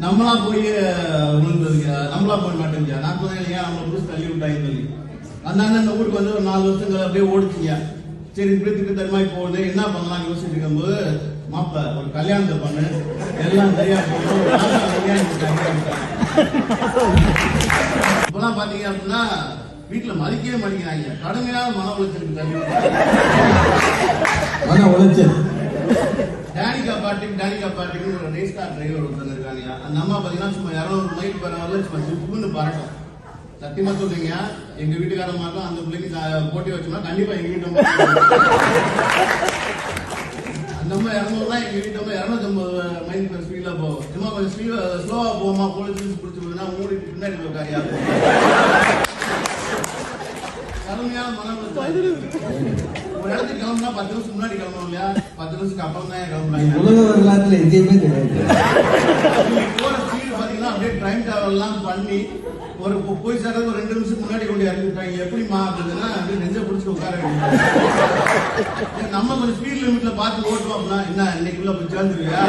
நம்மளா போய் விழுந்ததுக்கு நம்மளா போய் மாட்டேங்க. நான் சொன்னேன் இல்லையா, நம்மளை புடிச்சு தள்ளி விட்டாங்கன்னு சொல்லி. அந்த அண்ணன் இந்த ஊருக்கு வந்து ஒரு 4 வருஷங்கள் அப்படியே ஓடிச்சிங்க. சரி இப்படி திட்டு தருமாய் போகுது, என்ன பண்ணலாம் யோசிச்சுட்டு இருக்கும்போது, மாப்ப ஒரு கல்யாணத்தை பண்ணு, எல்லாம் சரியா போகும். இப்பெல்லாம் பாத்தீங்க அப்படின்னா வீட்டுல மதிக்கவே மாட்டேங்கிறாங்க. கடுமையான மன உளைச்சலுக்கு தள்ளி மன உளைச்சல். டானிகா பாட்டிக்கு ஒரு ரேஸ்கார் டிரைவர் ஒருத்தர் இருக்காங்க. அந்த அம்மா பாத்தீங்கன்னா சும்மா 200 மைல் per hourல சும்மா ஜிப்புன்னு பறக்கும். சத்தியமா சொல்றீங்க, எங்க வீட்டுக்காரமாக்கும் அந்த பிள்ளைக்கு போட்டி வச்சோம்னா கண்டிப்பா எங்க வீட்டு அந்த அம்மா 200 எங்க வீட்டு 250 மைல் per ஸ்பீட்ல போகும். சும்மா கொஞ்சம் ஸ்லோவா போகுமா, போலீஸ் பிடிச்சி போகுதுன்னா மூடிட்டு பின்னாடி போக்காரியா கடுமையான மனம். ஒரு இடத்துக்கு கிளம்புனா 10 நிமிஷம் முன்னாடி கிளம்பணும் இல்லையா, 10 நிமிஷத்துக்கு அப்புறம் தான் கிளம்புறாங்க. உலக வரலாற்றுல எங்கேயுமே கிடையாது. போற ஸ்பீடு பாத்தீங்கன்னா அப்படியே டைம் டிராவல் எல்லாம் பண்ணி ஒரு போய் சேர்றது ஒரு 2 நிமிஷம் முன்னாடி கொண்டு இறக்கி விட்டாங்க. எப்படிமா அப்படின்னா அப்படியே நெஞ்ச பிடிச்சி உட்கார வேண்டியது. நம்ம கொஞ்சம் ஸ்பீட் லிமிட்ல பார்த்து ஓட்டுவோம் அப்படின்னா என்ன இன்னைக்குள்ள போய் சேர்ந்துருவியா